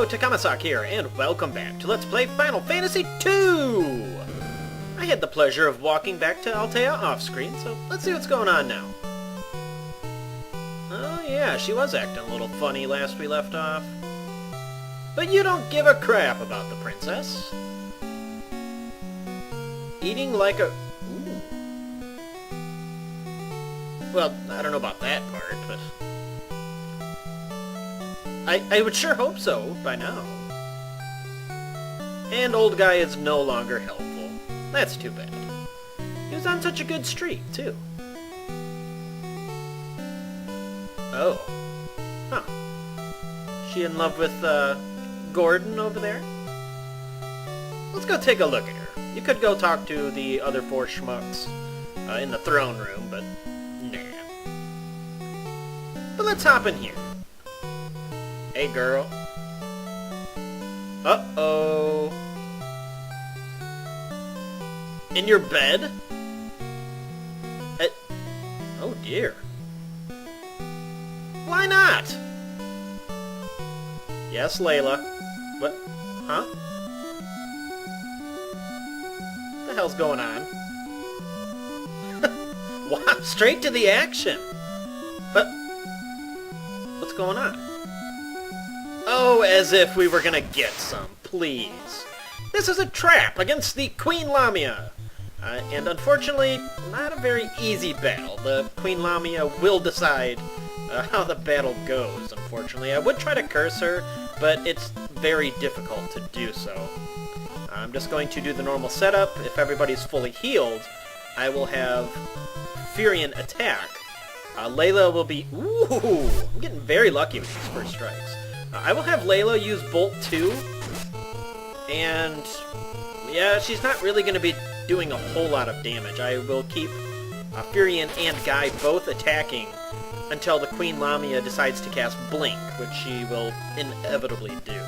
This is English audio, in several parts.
Hello, Takamasak here, and welcome back to Let's Play Final Fantasy II! I had the pleasure of walking back to Altea off-screen, so let's see what's going on now. Oh yeah, she was acting a little funny last we left off. But you don't give a crap about the princess. Eating like a... Ooh. Well, I don't know about that part, but... I would sure hope so, by now. And old guy is no longer helpful. That's too bad. He was on such a good streak, too. Oh. Huh. She in love with, Gordon over there? Let's go take a look at her. You could go talk to the other four schmucks in the throne room, but nah. But let's hop in here. Hey, girl. Uh-oh. In your bed? Oh, dear. Why not? Yes, Layla. What? Huh? What the hell's going on? Wow, straight to the action. But what's going on? Oh, as if we were gonna get some, please. This is a trap against the Queen Lamia. And unfortunately, not a very easy battle. The Queen Lamia will decide how the battle goes, unfortunately. I would try to curse her, but it's very difficult to do so. I'm just going to do the normal setup. If everybody's fully healed, I will have Furion attack. Layla will be... Ooh! I'm getting very lucky with these first strikes. I will have Layla use Bolt 2, and yeah, she's not really going to be doing a whole lot of damage. I will keep Furion and Guy both attacking until the Queen Lamia decides to cast Blink, which she will inevitably do.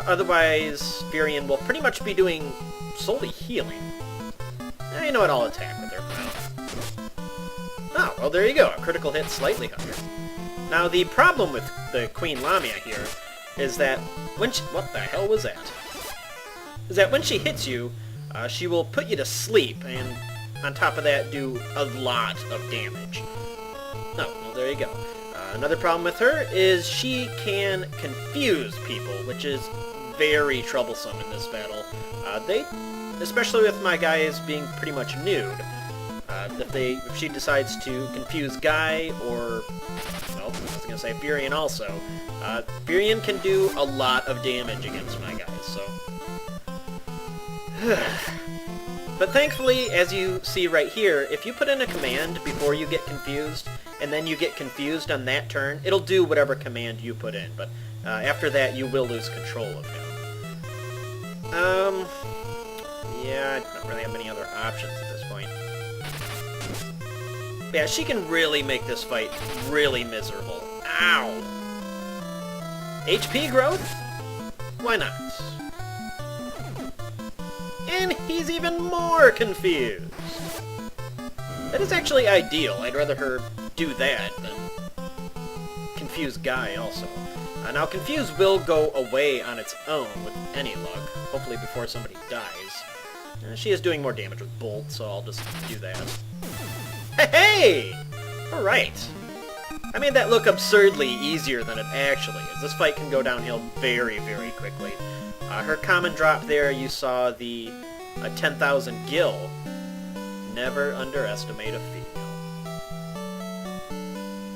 Otherwise, Furion will pretty much be doing solely healing. You know what, I'll attack with her. Oh, well there you go, a critical hit slightly higher. Now, the problem with the Queen Lamia here is that when she... What the hell was that? Is that when she hits you, she will put you to sleep, and on top of that, do a lot of damage. Oh, well, there you go. Another problem with her is she can confuse people, which is very troublesome in this battle. Especially with my guys being pretty much nude. If she decides to confuse Guy, or, well, I was going to say Furion also, Furion can do a lot of damage against my guys, so... But thankfully, as you see right here, if you put in a command before you get confused, and then you get confused on that turn, it'll do whatever command you put in, but after that you will lose control of him. Yeah, I don't really have any other options at this point. Yeah, she can really make this fight really miserable. Ow! HP growth? Why not? And he's even more confused! That is actually ideal. I'd rather her do that than confuse Guy also. Now, confuse will go away on its own with any luck, hopefully before somebody dies. She is doing more damage with Bolt, so I'll just do that. Hey! Alright. I made that look absurdly easier than it actually is. This fight can go downhill very, very quickly. Her common drop there, you saw the 10,000 gil. Never underestimate a female.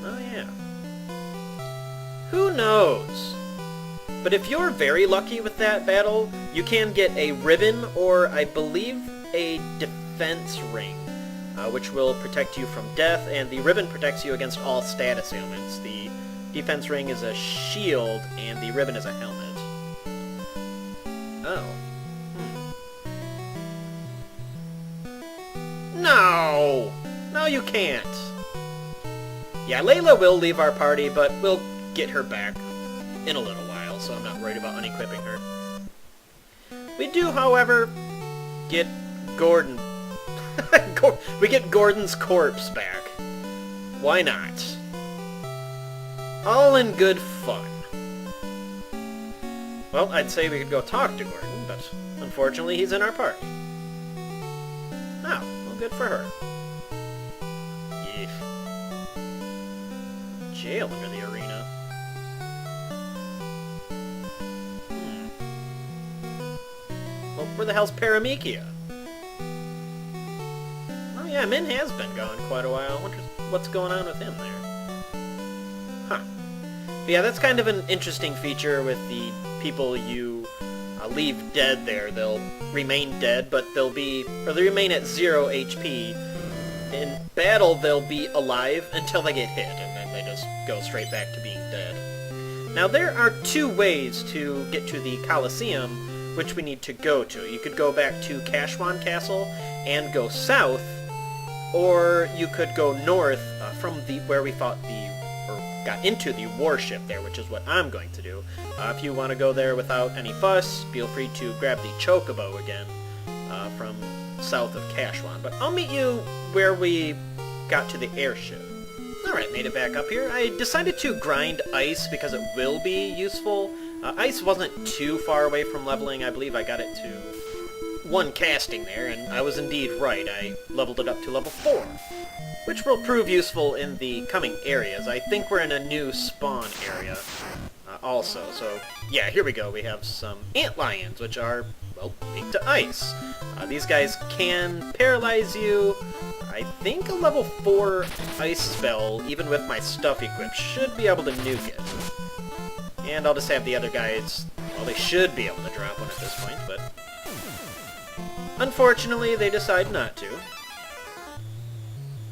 Oh yeah. Who knows? But if you're very lucky with that battle, you can get a ribbon or, I believe, a defense ring. Which will protect you from death, and the ribbon protects you against all status ailments. The defense ring is a shield, and the ribbon is a helmet. Oh. No! No, you can't. Yeah, Layla will leave our party, but we'll get her back in a little while, so I'm not worried about unequipping her. We do, however, get Gordon. We get Gordon's corpse back. Why not? All in good fun. Well, I'd say we could go talk to Gordon, but unfortunately he's in our party. Oh, well, good for her. Yeesh. Jail under the arena. Well, where the hell's Paramikia? Oh yeah, Min has been gone quite a while. I wonder what's going on with him there. Huh. But yeah, that's kind of an interesting feature with the people you leave dead there. They'll remain dead, but they'll remain at 0 HP. In battle, they'll be alive until they get hit, and then they just go straight back to being dead. Now, there are two ways to get to the Coliseum, which we need to go to. You could go back to Kashwan Castle and go south, or you could go north from where we fought got into the warship there, which is what I'm going to do. If you want to go there without any fuss, feel free to grab the Chocobo again from south of Kashwan. But I'll meet you where we got to the airship. Alright, made it back up here. I decided to grind ice because it will be useful. Ice wasn't too far away from leveling. I believe I got it to 1 casting there, and I was indeed right. I leveled it up to level 4. Which will prove useful in the coming areas. I think we're in a new spawn area also. So, yeah, here we go. We have some antlions, which are, well, weak to ice. These guys can paralyze you. I think a level 4 ice spell, even with my stuff equipped, should be able to nuke it. And I'll just have the other guys, well, they should be able to drop one at this point, but unfortunately, they decide not to.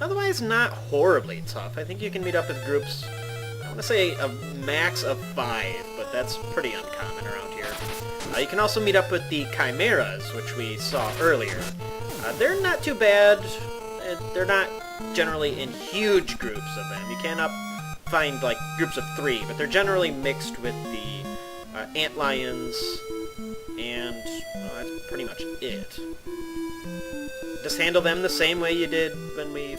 Otherwise, not horribly tough. I think you can meet up with groups, I want to say a max of 5, but that's pretty uncommon around here. You can also meet up with the Chimeras, which we saw earlier. They're not too bad. They're not generally in huge groups of them. You cannot find, like, groups of 3, but they're generally mixed with the antlions, and well, that's pretty much it. Just handle them the same way you did when we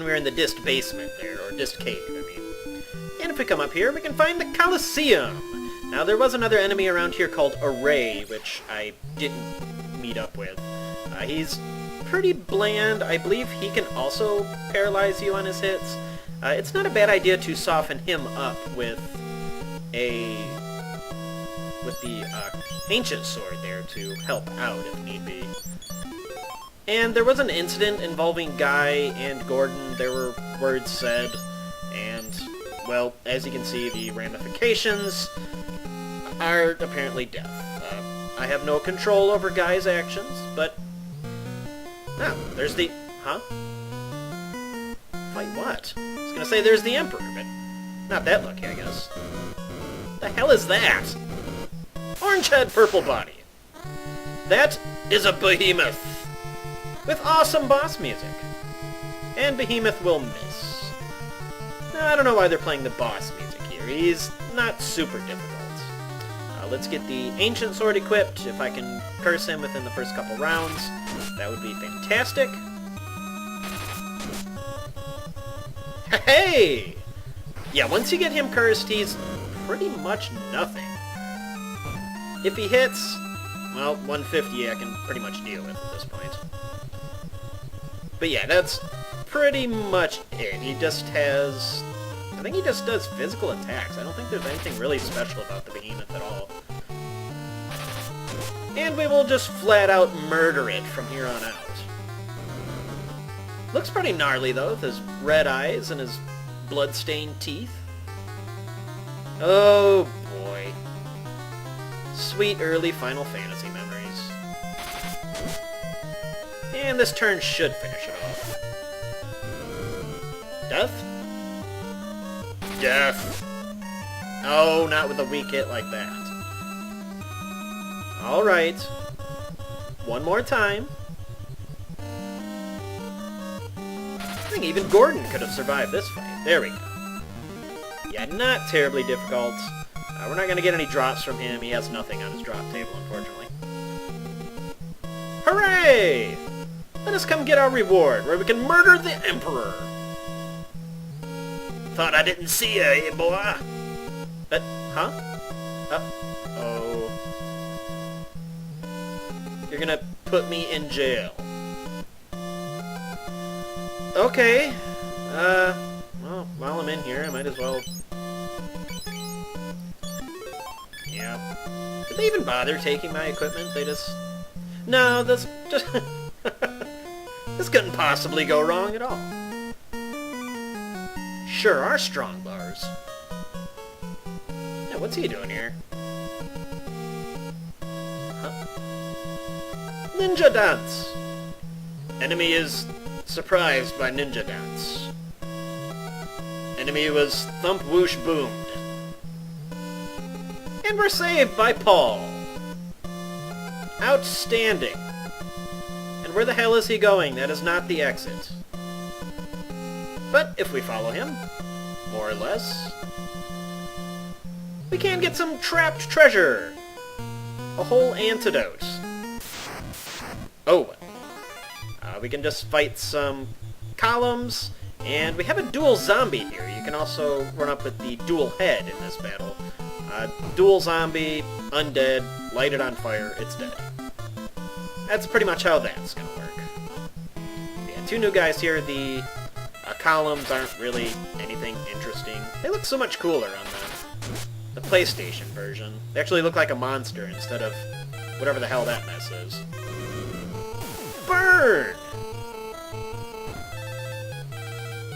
were in the Dist basement there, or Dist cave, I mean. And if we come up here, we can find the Coliseum. Now, there was another enemy around here called Array, which I didn't meet up with. He's pretty bland. I believe he can also paralyze you on his hits. It's not a bad idea to soften him up with the ancient sword there to help out if need be. And there was an incident involving Guy and Gordon. There were words said, and, well, as you can see, the ramifications are apparently death. I have no control over Guy's actions, but... Ah, there's the... Huh? Fight what? I was gonna say there's the Emperor, but not that lucky, I guess. The hell is that? Orange head, purple body. That is a behemoth. With awesome boss music. And Behemoth will miss. Now, I don't know why they're playing the boss music here. He's not super difficult. Let's get the Ancient Sword equipped. If I can curse him within the first couple rounds, that would be fantastic. Hey! Yeah, once you get him cursed, he's pretty much nothing. If he hits, well, 150 I can pretty much deal with at this point. But yeah, that's pretty much it. He just has... I think he just does physical attacks. I don't think there's anything really special about the Behemoth at all. And we will just flat out murder it from here on out. Looks pretty gnarly though, with his red eyes and his blood-stained teeth. Oh boy. Sweet early Final Fantasy memories. And this turn should finish it off. Death? Death. Oh, not with a weak hit like that. Alright. One more time. I think even Gordon could have survived this fight. There we go. Yeah, not terribly difficult. We're not going to get any drops from him. He has nothing on his drop table, unfortunately. Hooray! Let us come get our reward, where we can murder the Emperor. Thought I didn't see ya, eh, boy? But, huh? Uh-oh. You're gonna put me in jail. Okay. Well, while I'm in here, I might as well... Yeah. Did they even bother taking my equipment? They just... No, this just... This couldn't possibly go wrong at all. Sure are strong bars. Yeah, what's he doing here? Huh? Ninja dance! Enemy is surprised by ninja dance. Enemy was thump whoosh boomed. And we're saved by Paul. Outstanding. And where the hell is he going? That is not the exit. But if we follow him, more or less, we can get some trapped treasure. A whole antidote. Oh. We can just fight some columns, and we have a dual zombie here. You can also run up with the dual head in this battle. Dual zombie, undead, light it on fire, it's dead. That's pretty much how that's gonna work. Yeah, two new guys here. The columns aren't really anything interesting. They look so much cooler on the PlayStation version. They actually look like a monster instead of whatever the hell that mess is. Burn!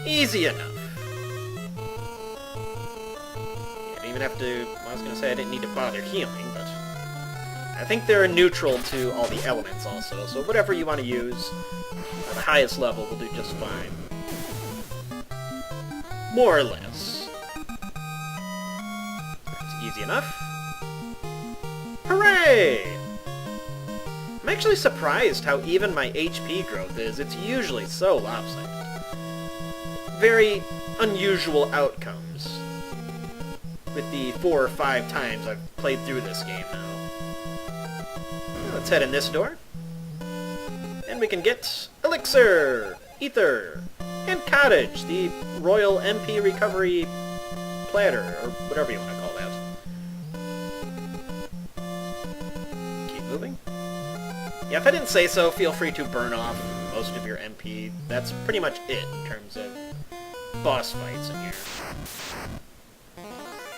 Easy enough. Yeah, I didn't even have to... Well, I was going to say I didn't need to bother healing, but... I think they're neutral to all the elements also, so whatever you want to use at the highest level will do just fine. More or less. That's easy enough. Hooray! I'm actually surprised how even my HP growth is. It's usually so lopsided. Very unusual outcomes with the 4 or 5 times I've played through this game now. Let's head in this door. And we can get Elixir, Ether, and Cottage, the Royal MP Recovery Platter, or whatever you want to call that. Keep moving. Yeah, if I didn't say so, feel free to burn off most of your MP. That's pretty much it in terms of boss fights in here.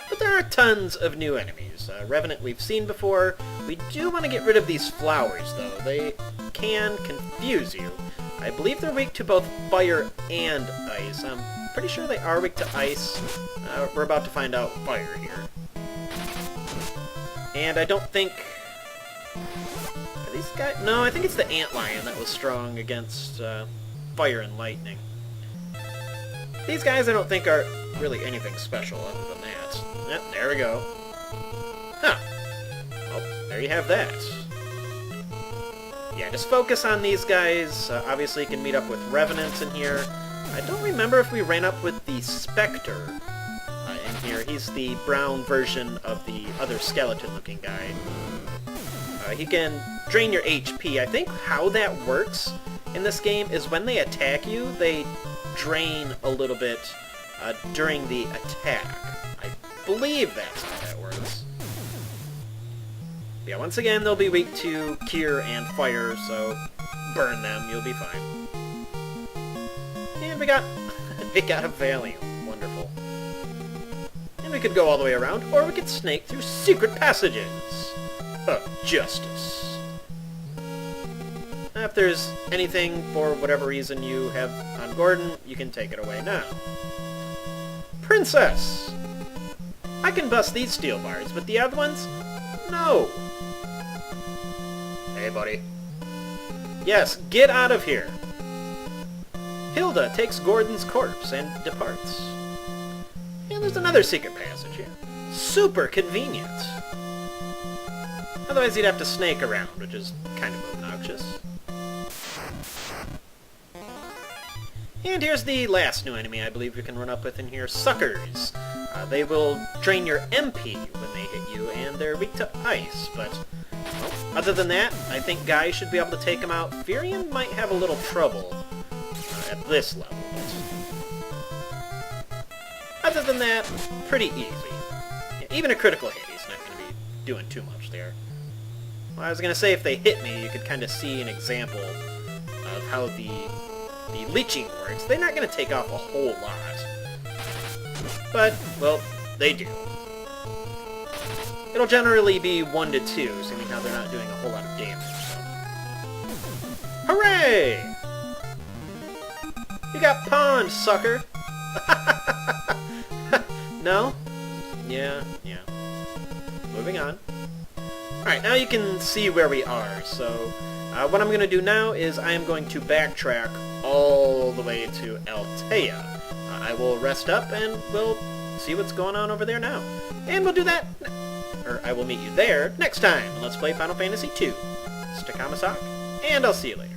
But there are tons of new enemies. Revenant we've seen before. We do want to get rid of these flowers, though. They can confuse you. I believe they're weak to both fire and ice. I'm pretty sure they are weak to ice. We're about to find out fire here. And I don't think... Are these guys? No, I think it's the antlion that was strong against fire and lightning. These guys I don't think are really anything special other than that. Yep, there we go. Huh. Well, there you have that. Yeah, just focus on these guys. Obviously you can meet up with revenants in here. I don't remember if we ran up with the Spectre in here. He's the brown version of the other skeleton-looking guy. He can drain your HP. I think how that works in this game is when they attack you, they drain a little bit during the attack. I believe that's how that works. Yeah, once again, they'll be weak to cure and fire, so burn them, you'll be fine. And we got a Valium. Wonderful. And we could go all the way around, or we could snake through secret passages of justice. If there's anything, for whatever reason, you have on Gordon, you can take it away now. Princess! I can bust these steel bars, but the other ones? No! Hey, buddy. Yes, get out of here! Hilda takes Gordon's corpse and departs. And there's another secret passage here. Super convenient. Otherwise you'd have to snake around, which is kind of obnoxious. And here's the last new enemy I believe we can run up with in here, Suckers. They will drain your MP when they hit you, and they're weak to ice, but well, other than that, I think Guy should be able to take them out. Furion might have a little trouble at this level, but other than that, pretty easy. Yeah, even a critical hit, he's not going to be doing too much there. Well, I was going to say if they hit me, you could kind of see an example of how the leeching works. They're not going to take off a whole lot. But, well, they do. It'll generally be 1 to 2, seeing how they're not doing a whole lot of damage. So. Hooray! You got pawned, sucker! No? Yeah. Moving on. Alright, now you can see where we are, so what I'm going to do now is I am going to backtrack all the way to Altea. I will rest up and we'll see what's going on over there now. And we'll do that, or I will meet you there next time. Let's play Final Fantasy II. This is Takamasak, and I'll see you later.